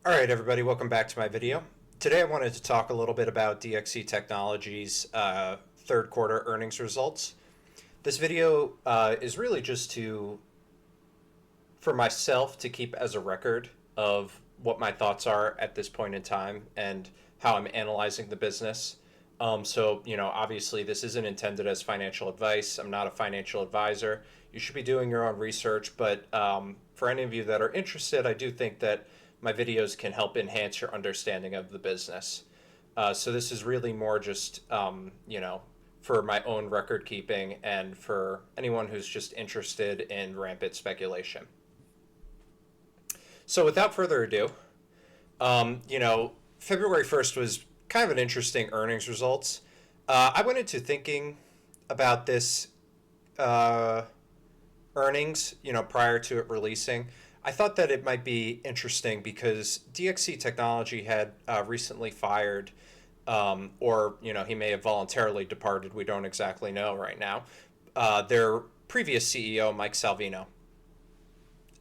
All right, everybody, welcome back to my video. Today I wanted to talk a little bit about DXC Technologies' third quarter earnings results. This video is really just for myself to keep as a record of what my thoughts are at this point in time and how I'm analyzing the business. Obviously, this isn't intended as financial advice. I'm not a financial advisor. You should be doing your own research, but for any of you that are interested, I do think that my videos can help enhance your understanding of the business. So this is really more just, for my own record keeping and for anyone who's just interested in rampant speculation. So without further ado, February 1st was kind of an interesting earnings results. I went into thinking about this uh, earnings, prior to it releasing. I thought that it might be interesting because DXC Technology had recently fired, or he may have voluntarily departed. We don't exactly know right now. Their previous CEO, Mike Salvino,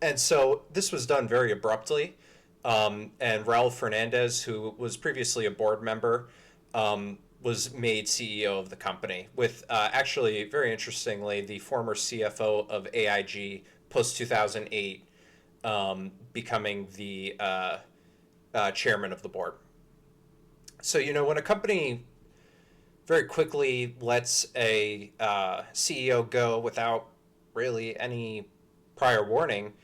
and so this was done very abruptly. And Raul Fernandez, who was previously a board member, was made CEO of the company, with actually, very interestingly, the former CFO of AIG post 2008 becoming the chairman of the board. So, when a company very quickly lets a CEO go without really any prior warning,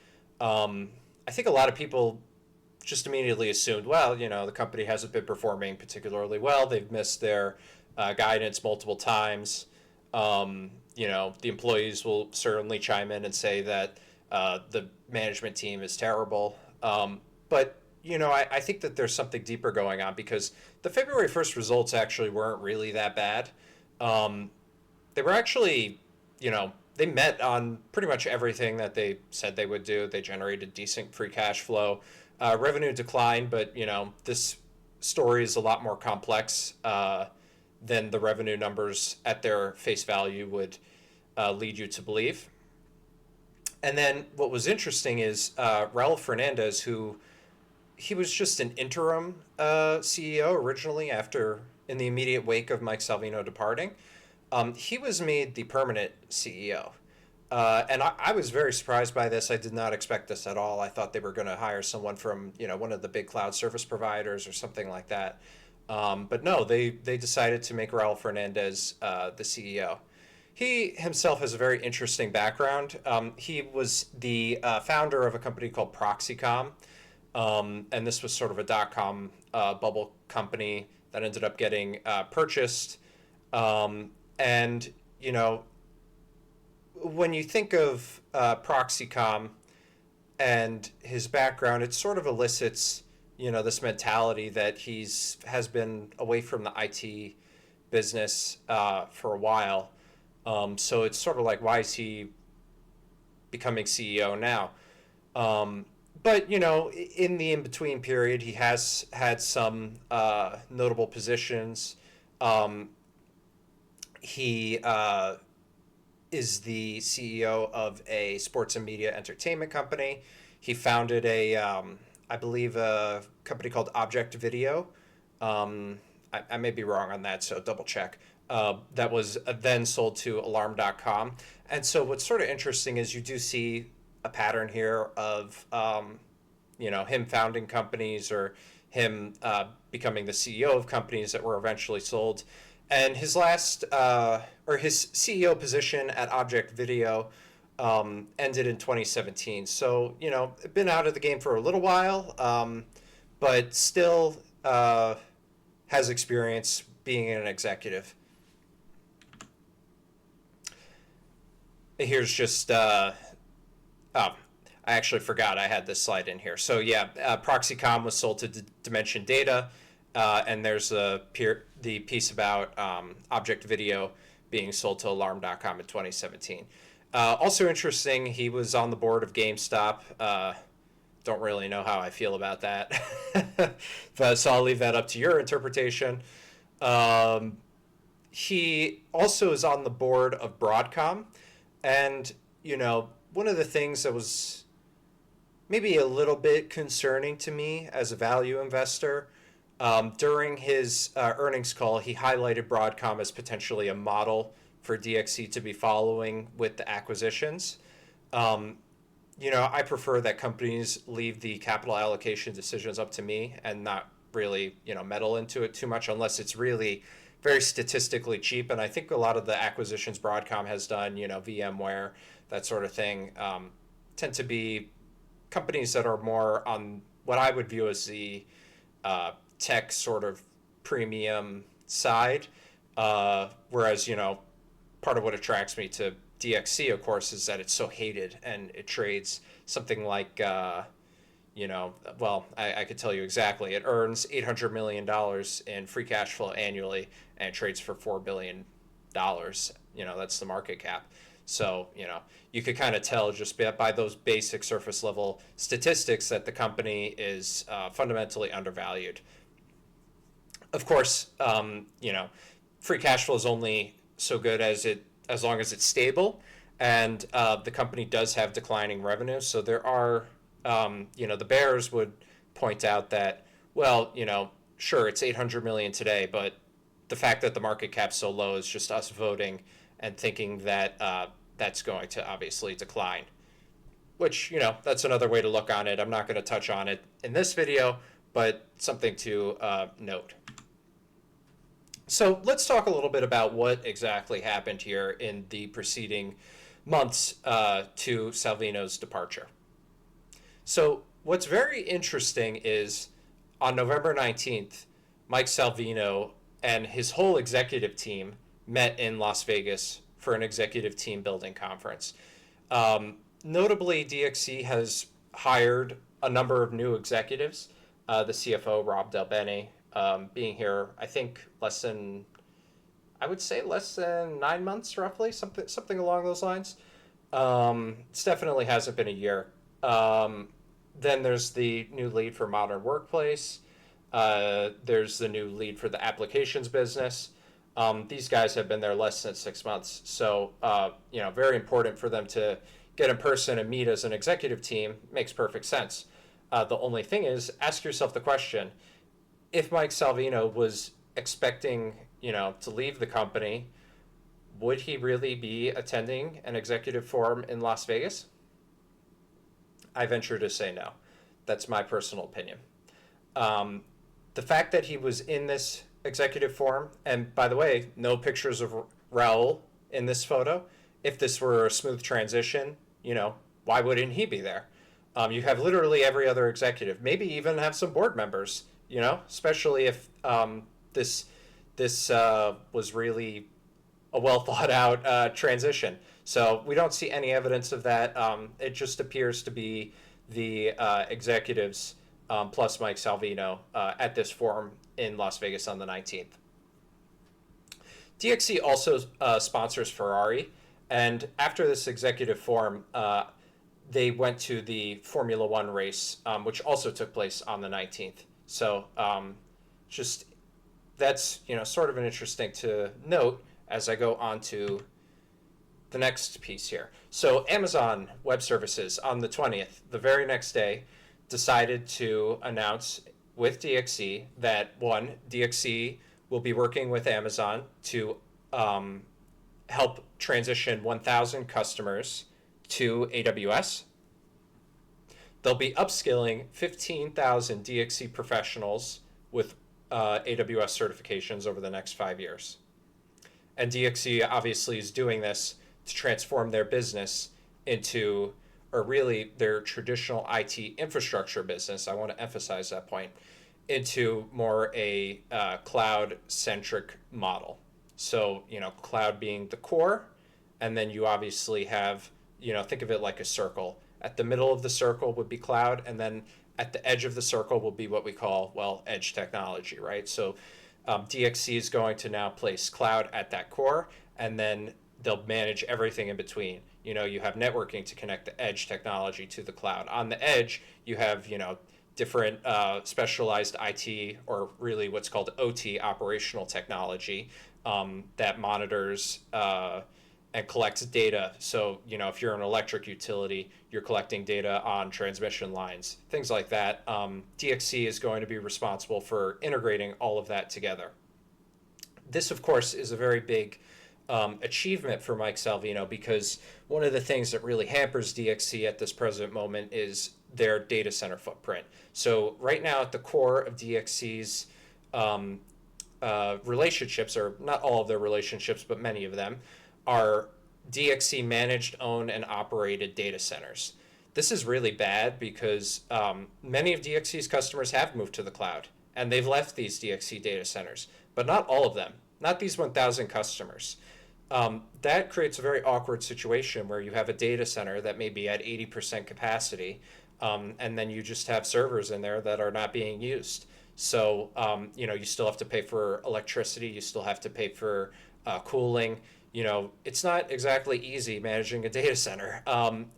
I think a lot of people just immediately assumed, well, the company hasn't been performing particularly well. They've missed their guidance multiple times. The employees will certainly chime in and say that the management team is terrible. But I think that there's something deeper going on because the February 1st results actually weren't really that bad. They were actually, they met on pretty much everything that they said they would do. They generated decent free cash flow. Revenue declined, but this story is a lot more complex than the revenue numbers at their face value would lead you to believe. And then what was interesting is Raul Fernandez, who he was just an interim CEO originally after in the immediate wake of Mike Salvino departing. He was made the permanent CEO. And I was very surprised by this. I did not expect this at all. I thought they were going to hire someone from, one of the big cloud service providers or something like that. But no, they decided to make Raul Fernandez the CEO. He himself has a very interesting background. He was the founder of a company called Proxycom, and this was sort of a dot-com bubble company that ended up getting purchased. And, when you think of Proxycom and his background, it sort of elicits, this mentality that has been away from the IT business for a while. So it's sort of like, why is he becoming CEO now? But in the in-between period, he has had some notable positions. He is the CEO of a sports and media entertainment company. He founded I believe, a company called Object Video. I may be wrong on that, so double check. That was then sold to Alarm.com. And so what's sort of interesting is you do see a pattern here of, him founding companies or him becoming the CEO of companies that were eventually sold. And his his CEO position at Object Video ended in 2017. So, been out of the game for a little while, but still has experience being an executive. Here's just, I actually forgot I had this slide in here. So, yeah, Proxycom was sold to Dimension Data, and there's the piece about Object Video being sold to Alarm.com in 2017. Also interesting, he was on the board of GameStop. Don't really know how I feel about that, so I'll leave that up to your interpretation. He also is on the board of Broadcom, and one of the things that was maybe a little bit concerning to me as a value investor. During his earnings call, he highlighted Broadcom as potentially a model for DXC to be following with the acquisitions. Um, I prefer that companies leave the capital allocation decisions up to me and not really, meddle into it too much unless it's really very statistically cheap. And I think a lot of the acquisitions Broadcom has done, VMware, that sort of thing, tend to be companies that are more on what I would view as the tech sort of premium side. Whereas, part of what attracts me to DXC, of course, is that it's so hated and it trades something like, I could tell you exactly. It earns $800 million in free cash flow annually and it trades for $4 billion. That's the market cap. So, you could kind of tell just by those basic surface level statistics that the company is fundamentally undervalued. Of course, free cash flow is only so good as long as it's stable, and the company does have declining revenue. So there are, the bears would point out that, well, sure, it's 800 million today, but the fact that the market cap's so low is just us voting and thinking that that's going to obviously decline. Which, that's another way to look on it. I'm not going to touch on it in this video, but something to note. So let's talk a little bit about what exactly happened here in the preceding months to Salvino's departure. So what's very interesting is on November 19th, Mike Salvino and his whole executive team met in Las Vegas for an executive team building conference. Notably, DXC has hired a number of new executives. The CFO, Rob Del Bene, being here, I think less than 9 months, roughly, something along those lines. It definitely hasn't been a year. Then there's the new lead for Modern Workplace. There's the new lead for the applications business. These guys have been there less than 6 months, so very important for them to get in person and meet as an executive team. Makes perfect sense. The only thing is, ask yourself the question: if Mike Salvino was expecting, to leave the company, would he really be attending an executive forum in Las Vegas? I venture to say no. That's my personal opinion. The fact that he was in this executive forum, and by the way, no pictures of Raul in this photo. If this were a smooth transition, why wouldn't he be there? You have literally every other executive, maybe even have some board members, especially if this was really a well thought out transition. So we don't see any evidence of that. It just appears to be the executives plus Mike Salvino at this forum in Las Vegas on the 19th. DXC also sponsors Ferrari, and after this executive forum, they went to the Formula One race, which also took place on the 19th. So just that's sort of an interesting to note as I go on to the next piece here. So Amazon Web Services on the 20th, the very next day, decided to announce with DXC that one, DXC will be working with Amazon to help transition 1,000 customers to AWS. They'll be upskilling 15,000 DXC professionals with AWS certifications over the next 5 years. And DXC obviously is doing this to transform their business into, or really their traditional IT infrastructure business, I want to emphasize that point, into more a cloud-centric model. So, cloud being the core, and then you obviously have, think of it like a circle. At the middle of the circle would be cloud, and then at the edge of the circle will be what we call, edge technology, right? So DXC is going to now place cloud at that core, and then they'll manage everything in between. You have networking to connect the edge technology to the cloud. On the edge, you have, different specialized IT, or really what's called OT, operational technology, that monitors and collects data. So, if you're an electric utility, you're collecting data on transmission lines, things like that. DXC is going to be responsible for integrating all of that together. This, of course, is a very big achievement for Mike Salvino, because one of the things that really hampers DXC at this present moment is their data center footprint. So right now, at the core of DXC's relationships, or not all of their relationships, but many of them, are DXC managed, owned, and operated data centers. This is really bad because many of DXC's customers have moved to the cloud and they've left these DXC data centers, but not all of them, not these 1,000 customers. That creates a very awkward situation where you have a data center that may be at 80% capacity, and then you just have servers in there that are not being used. So, you still have to pay for electricity, you still have to pay for cooling. It's not exactly easy managing a data center.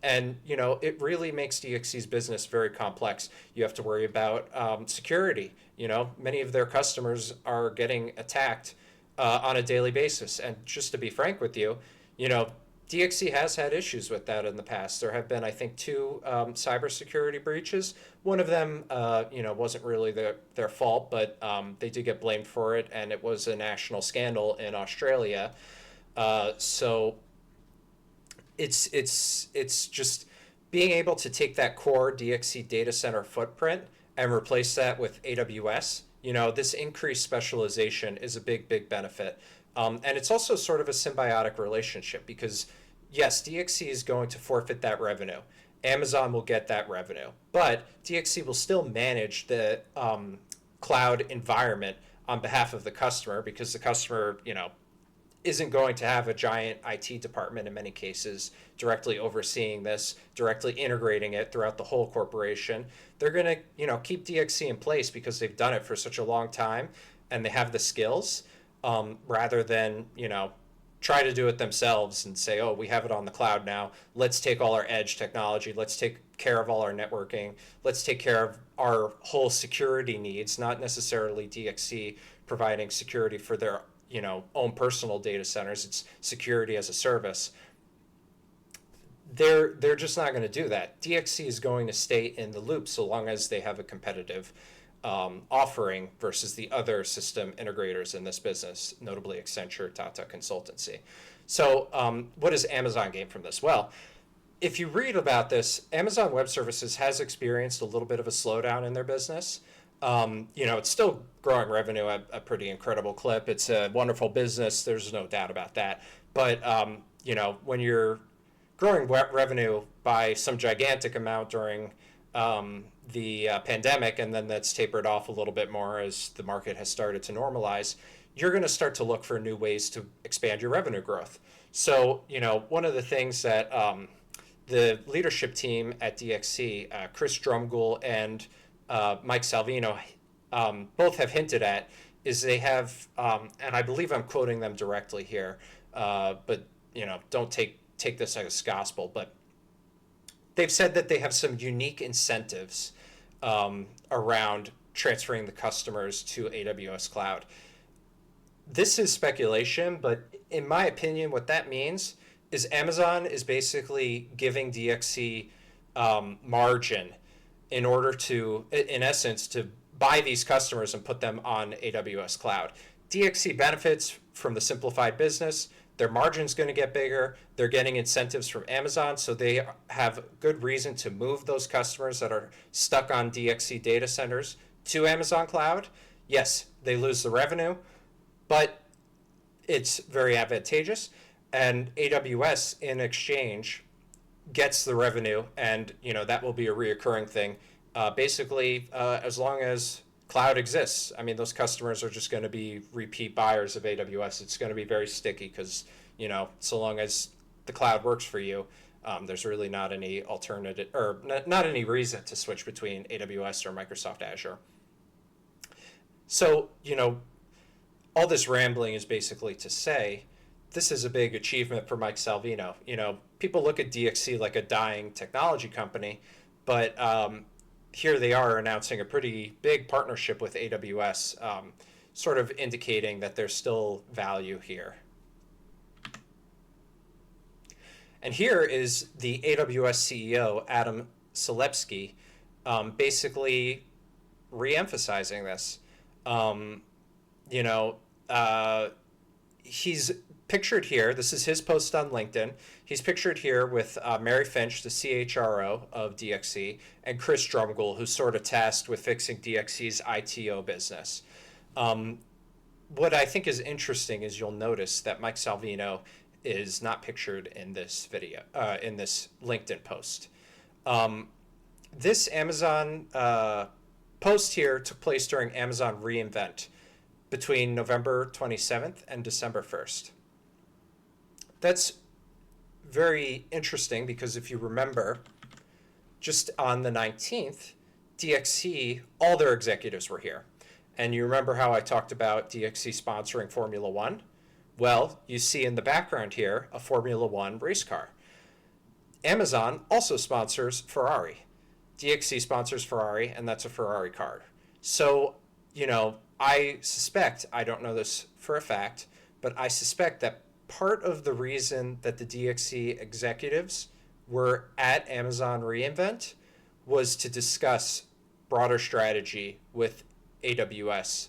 And, it really makes DXC's business very complex. You have to worry about security. Many of their customers are getting attacked on a daily basis. And just to be frank with you, DXC has had issues with that in the past. There have been, I think, two cybersecurity breaches. One of them, wasn't really their fault, but they did get blamed for it, and it was a national scandal in Australia. So it's just being able to take that core DXC data center footprint and replace that with AWS. This increased specialization is a big benefit. And it's also sort of a symbiotic relationship because, yes, DXC is going to forfeit that revenue. Amazon will get that revenue, but DXC will still manage the cloud environment on behalf of the customer, because the customer, isn't going to have a giant IT department in many cases directly overseeing this, directly integrating it throughout the whole corporation. They're going to, keep DXC in place because they've done it for such a long time and they have the skills, rather than, try to do it themselves and say, oh, we have it on the cloud now. Let's take all our edge technology. Let's take care of all our networking. Let's take care of our whole security needs, not necessarily DXC providing security for their own personal data centers. It's security as a service. They're just not going to do that. DXC is going to stay in the loop so long as they have a competitive offering versus the other system integrators in this business, notably Accenture, Tata Consultancy. So what does Amazon gain from this? Well, if you read about this, Amazon Web Services has experienced a little bit of a slowdown in their business. It's still growing revenue at a pretty incredible clip. It's a wonderful business. There's no doubt about that. But, when you're growing revenue by some gigantic amount during the pandemic, and then that's tapered off a little bit more as the market has started to normalize, you're going to start to look for new ways to expand your revenue growth. So, one of the things that the leadership team at DXC, Chris Drumgoole and Mike Salvino, both have hinted at, is they have, and I believe I'm quoting them directly here, but don't take this as gospel, but they've said that they have some unique incentives around transferring the customers to AWS Cloud. This is speculation, but in my opinion, what that means is Amazon is basically giving DXC margin in order to, in essence, to buy these customers and put them on AWS Cloud. DXC benefits from the simplified business. Their margin's going to get bigger. They're getting incentives from Amazon, so they have good reason to move those customers that are stuck on DXC data centers to Amazon Cloud. Yes, they lose the revenue, but it's very advantageous. And AWS, in exchange, gets the revenue, and that will be a reoccurring thing. Basically, as long as cloud exists, I mean, those customers are just going to be repeat buyers of AWS. It's going to be very sticky because so long as the cloud works for you, there's really not any alternative, or not any reason to switch between AWS or Microsoft Azure. So all this rambling is basically to say this is a big achievement for Mike Salvino. People look at DXC like a dying technology company, but here they are announcing a pretty big partnership with AWS, sort of indicating that there's still value here. And here is the AWS CEO, Adam Selipsky, basically re-emphasizing this. Um, you know, uh, he's pictured here. This is his post on LinkedIn. He's pictured here with Mary Finch, the CHRO of DXC, and Chris Drumgoole, who's sort of tasked with fixing DXC's ITO business. Um, what I think is interesting is you'll notice that Mike Salvino is not pictured in this video, in this LinkedIn post. Um, this Amazon post here took place during Amazon reInvent between November 27th and December 1st. That's very interesting because if you remember, just on the 19th, DXC, all their executives were here. And you remember how I talked about DXC sponsoring Formula One? Well, you see in the background here a Formula One race car. Amazon also sponsors Ferrari. DXC sponsors Ferrari, and that's a Ferrari car. So, I suspect, I don't know this for a fact, but I suspect that part of the reason that the DXC executives were at Amazon reInvent was to discuss broader strategy with AWS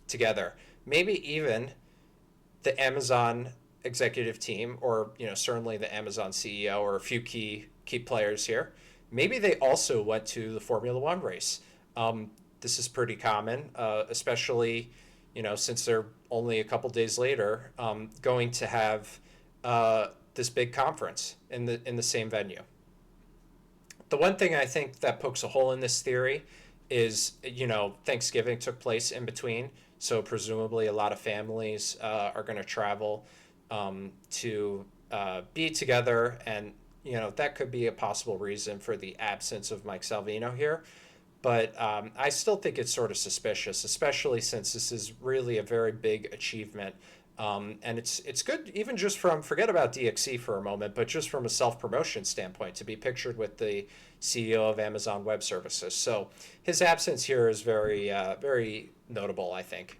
together. Maybe even the Amazon executive team, or certainly the Amazon CEO, or a few key players here. Maybe they also went to the Formula One race. This is pretty common, especially since they're only a couple days later going to have this big conference in the same venue. The one thing I think that pokes a hole in this theory is, Thanksgiving took place in between, so presumably a lot of families are going to travel to be together, and that could be a possible reason for the absence of Mike Salvino here. But I still think it's sort of suspicious, especially since this is really a very big achievement. And it's good, even just from, forget about DXC for a moment, but just from a self-promotion standpoint, to be pictured with the CEO of Amazon Web Services. So his absence here is very, very notable, I think.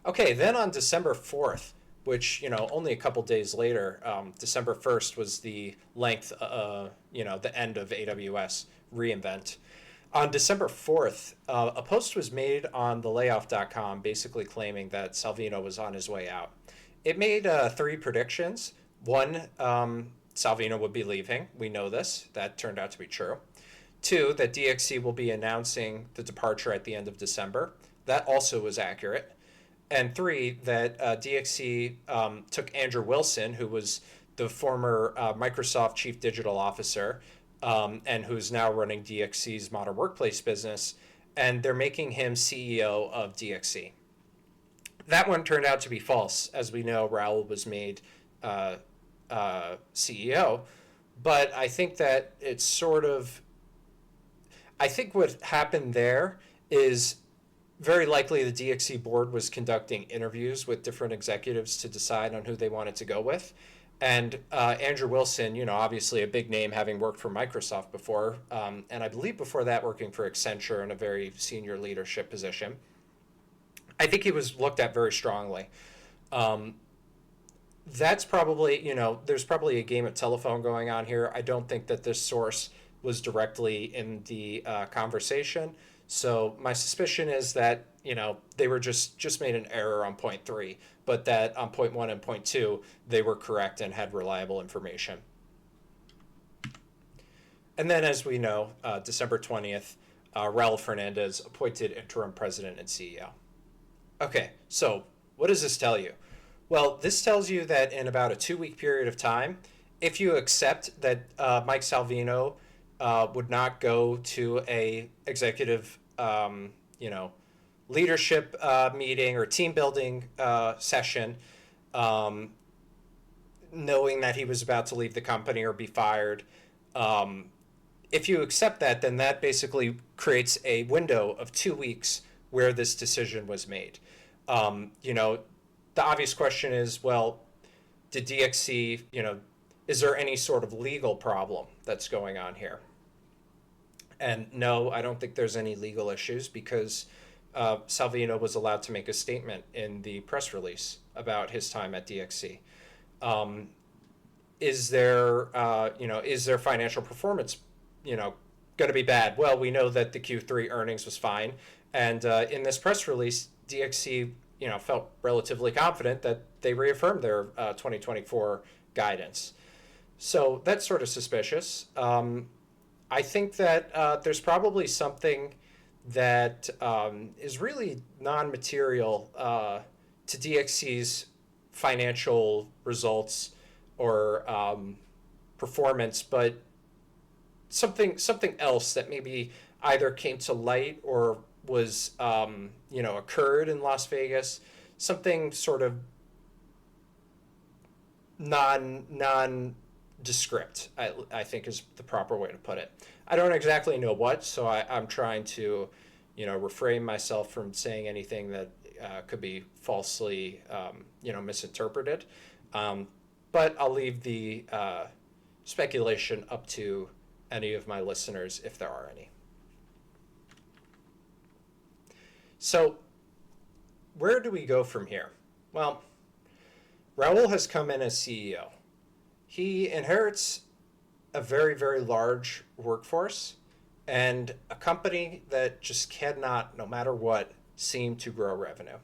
Okay, then on December 4th, which, only a couple days later, December 1st was the length, the end of AWS reInvent. On December 4th, a post was made on thelayoff.com basically claiming that Salvino was on his way out. It made 3 predictions. One, Salvino would be leaving. We know this. That turned out to be true. 2, that DXC will be announcing the departure at the end of December. That also was accurate. And 3, that DXC took Andrew Wilson, who was the former Microsoft Chief Digital Officer, and who's now running DXC's Modern Workplace business, and they're making him CEO of DXC. That one turned out to be false. As we know, Raul was made CEO, but I think that it's sort of, I think what happened there is very likely the DXC board was conducting interviews with different executives to decide on who they wanted to go with. And Andrew Wilson, obviously a big name, having worked for Microsoft before, and I believe before that working for Accenture in a very senior leadership position. I think he was looked at very strongly. That's probably, there's probably a game of telephone going on here. I don't think that this source was directly in the conversation. So my suspicion is that, they were just made an error on point 3, but that on point 1 and point 2, they were correct and had reliable information. And then, as we know, December 20th, Raul Fernandez appointed interim president and CEO. Okay, so what does this tell you? Well, this tells you that in about a 2-week period of time, if you accept that Mike Salvino would not go to a executive, leadership meeting or team building session, knowing that he was about to leave the company or be fired, if you accept that, then that basically creates a window of 2 weeks where this decision was made. The obvious question is, well, did DXC, is there any sort of legal problem that's going on here? And no, I don't think there's any legal issues because Salvino was allowed to make a statement in the press release about his time at DXC. Is their financial performance, you know, going to be bad? Well, we know that the Q3 earnings was fine, and in this press release, DXC, felt relatively confident that they reaffirmed their 2024 guidance. So that's sort of suspicious. I think that there's probably something that is really non-material to DXC's financial results or performance, but something else that maybe either came to light or was occurred in Las Vegas, something sort of nondescript, I think is the proper way to put it. I don't exactly know what, so I'm trying to refrain myself from saying anything that could be falsely misinterpreted. But I'll leave the speculation up to any of my listeners if there are any. So where do we go from here? Well, Raul has come in as CEO. He inherits a very, very large workforce and a company that just cannot, no matter what, seem to grow revenue.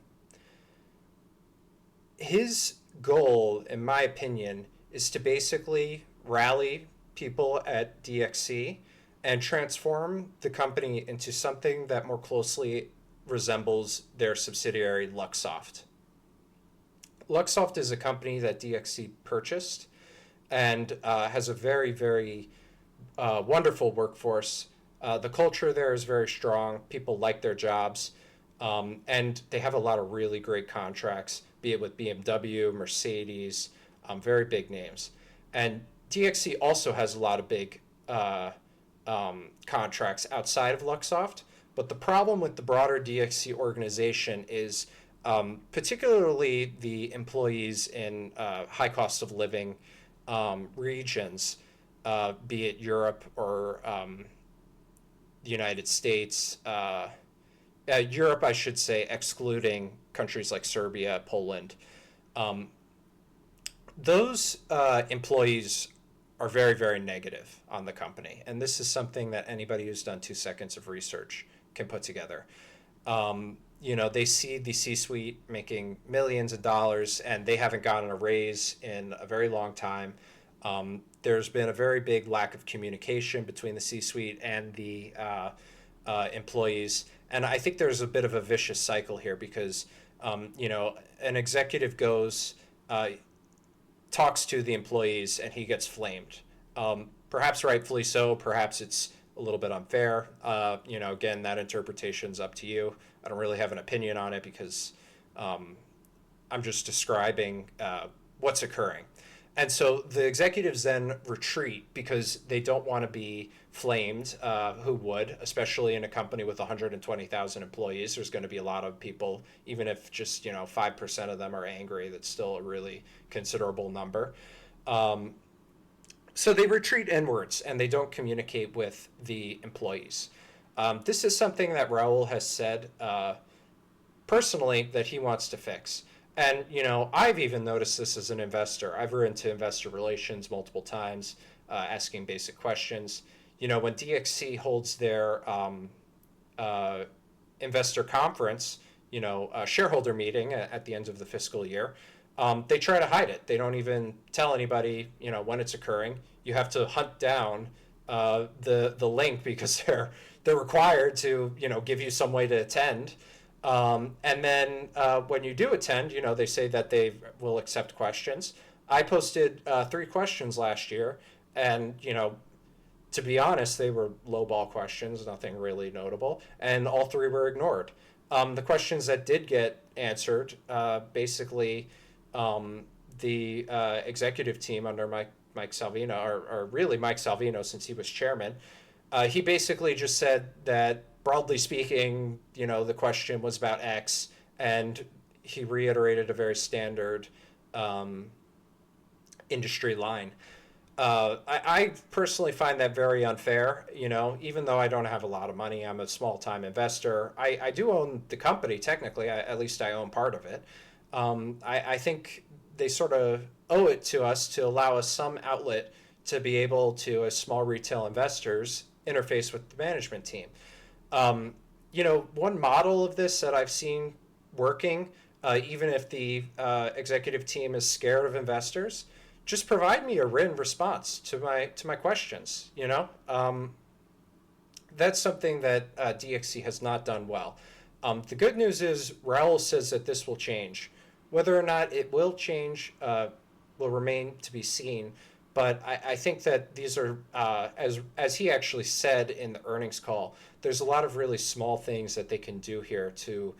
His goal, in my opinion, is to basically rally people at DXC and transform the company into something that more closely resembles their subsidiary Luxoft. Luxoft is a company that DXC purchased and has a very, very wonderful workforce. The culture there is very strong. People like their jobs. And they have a lot of really great contracts, be it with BMW, Mercedes, very big names. And DXC also has a lot of big contracts outside of Luxoft. But the problem with the broader DXC organization is particularly the employees in high cost of living regions, be it Europe or the United States. Europe, I should say, excluding countries like Serbia, Poland. Those employees are very, very negative on the company. And this is something that anybody who's done 2 seconds of research can put together. They see the C-suite making millions of dollars and they haven't gotten a raise in a very long time. There's been a very big lack of communication between the C-suite and the employees. And I think there's a bit of a vicious cycle here because, an executive goes, talks to the employees and he gets flamed. Perhaps rightfully so, perhaps it's a little bit unfair. Again, that interpretation's up to you. I don't really have an opinion on it because I'm just describing what's occurring. And so the executives then retreat because they don't want to be flamed. Who would, especially in a company with 120,000 employees? There's going to be a lot of people, even if just 5% of them are angry. That's still a really considerable number. So they retreat inwards and they don't communicate with the employees. This is something that Raul has said personally that he wants to fix. And, I've even noticed this as an investor. I've run into investor relations multiple times, asking basic questions. When DXC holds their investor conference, a shareholder meeting at the end of the fiscal year, they try to hide it. They don't even tell anybody, when it's occurring. You have to hunt down the link because they're required to, give you some way to attend. And then when you do attend, they say that they will accept questions. I posted 3 questions last year, and to be honest, they were lowball questions, nothing really notable, and all 3 were ignored. The questions that did get answered, basically, the executive team under Mike Salvino, or really Mike Salvino, since he was chairman, he basically just said that, broadly speaking, the question was about X, and he reiterated a very standard industry line. I personally find that very unfair. Even though I don't have a lot of money, I'm a small-time investor. I do own the company, technically. At least I own part of it. I think they sort of owe it to us to allow us some outlet to be able to, as small retail investors, interface with the management team. Um, one model of this that I've seen working, even if the executive team is scared of investors, just provide me a written response to my questions. That's something that DXC has not done well. The good news is Raul says that this will change. Whether or not it will change will remain to be seen. But I think that these are, as he actually said in the earnings call, there's a lot of really small things that they can do here to,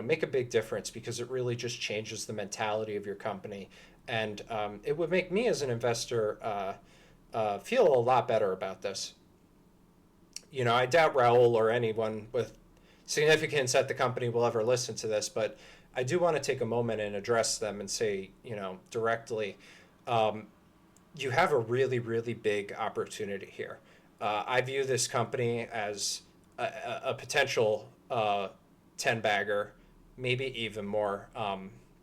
make a big difference, because it really just changes the mentality of your company, and it would make me as an investor feel a lot better about this. I doubt Raul or anyone with significance at the company will ever listen to this, but I do want to take a moment and address them and say, directly, um, you have a really, really big opportunity here. I view this company as a potential 10 bagger, maybe even more,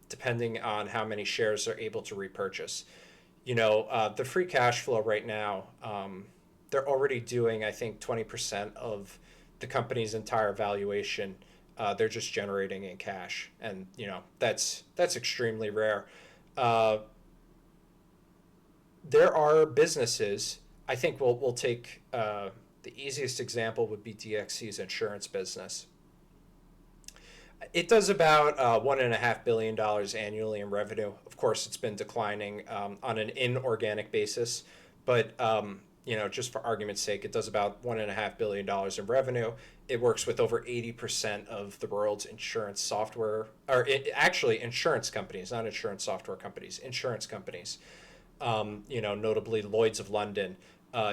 depending on how many shares they're able to repurchase. The free cash flow right now, they're already doing, I think, 20% of the company's entire valuation. They're just generating in cash, and that's extremely rare. Uh, there are businesses. I think we'll take the easiest example would be DXC's insurance business. It does about $1.5 billion annually in revenue. Of course, it's been declining on an inorganic basis, but just for argument's sake, it does about $1.5 billion in revenue. It works with over 80% of the world's insurance software, or actually insurance companies, not insurance software companies, insurance companies. Notably Lloyd's of London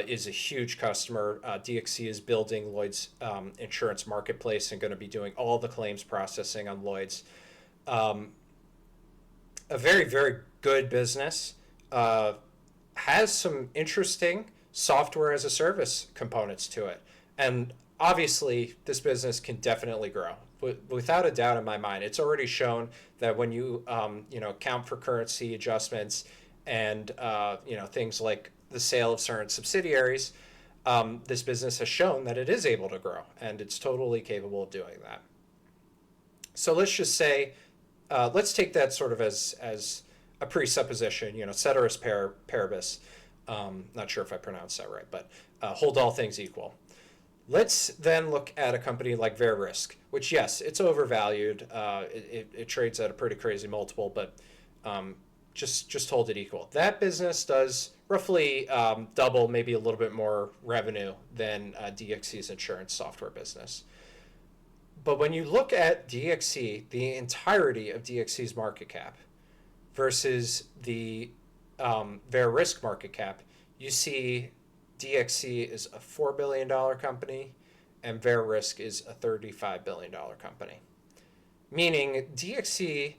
is a huge customer. DXC is building Lloyd's insurance marketplace and going to be doing all the claims processing on Lloyd's. Um, a very, very good business. Has some interesting software as a service components to it. And obviously, this business can definitely grow. Without a doubt in my mind, it's already shown that when you account for currency adjustments and things like the sale of certain subsidiaries, this business has shown that it is able to grow, and it's totally capable of doing that. So let's just say, let's take that sort of as a presupposition, ceteris paribus. Not sure if I pronounced that right, but hold all things equal. Let's then look at a company like Verisk, which, yes, it's overvalued. It trades at a pretty crazy multiple, but just hold it equal. That business does roughly double, maybe a little bit more revenue than DXC's insurance software business. But when you look at DXC, the entirety of DXC's market cap versus the Verisk market cap, you see DXC is a $4 billion company and Verisk is a $35 billion company. Meaning DXC,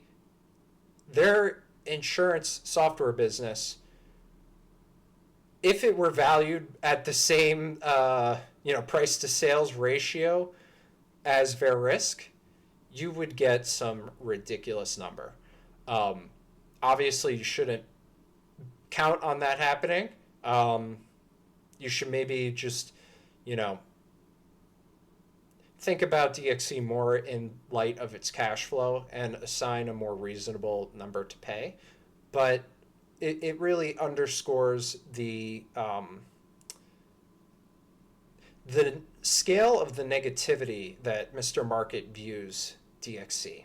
their insurance software business, if it were valued at the same price to sales ratio as Verisk, you would get some ridiculous number. Obviously, you shouldn't count on that happening. You should maybe just, think about DXC more in light of its cash flow and assign a more reasonable number to pay. But it really underscores the scale of the negativity that Mr. Market views DXC.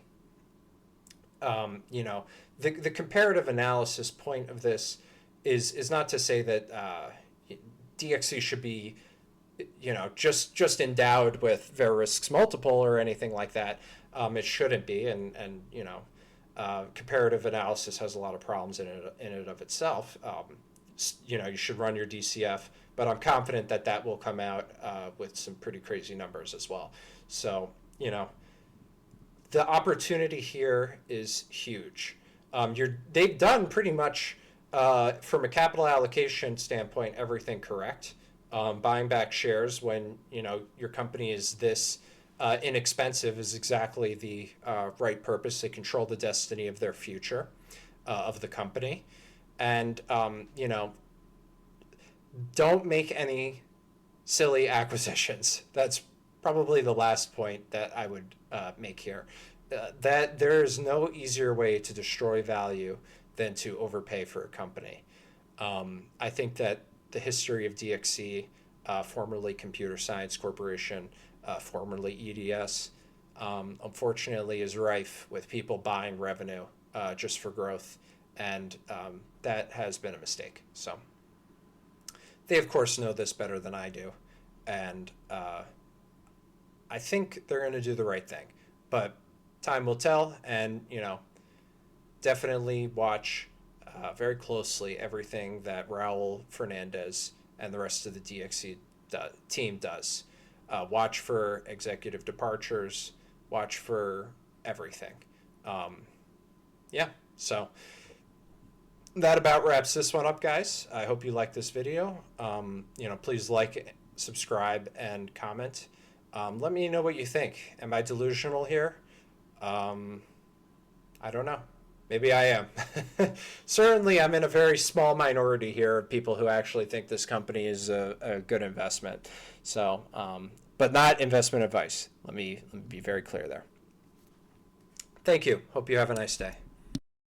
The comparative analysis point of this is not to say that DXC should be just endowed with Verisk's multiple or anything like that. It shouldn't be, and comparative analysis has a lot of problems in it of itself. You should run your DCF, but I'm confident that will come out with some pretty crazy numbers as well. So the opportunity here is huge. They've done pretty much, from a capital allocation standpoint, everything correct. Buying back shares when your company is this inexpensive is exactly the right purpose. They control the destiny of their future. of the company. And, don't make any silly acquisitions. That's probably the last point that I would make here. That there is no easier way to destroy value than to overpay for a company. I think that the history of DXC, formerly Computer Science Corporation, formerly EDS, unfortunately is rife with people buying revenue just for growth, and that has been a mistake. So they, of course, know this better than I do, and I think they're going to do the right thing. But time will tell, and definitely watch very closely everything that Raul Fernandez and the rest of the DXC team does. Watch for executive departures. Watch for everything. Yeah, so that about wraps this one up, guys. I hope you liked this video. Please like, subscribe, and comment. Let me know what you think. Am I delusional here? I don't know. Maybe I am. Certainly, I'm in a very small minority here of people who actually think this company is a good investment. So, but not investment advice. Let me be very clear there. Thank you. Hope you have a nice day.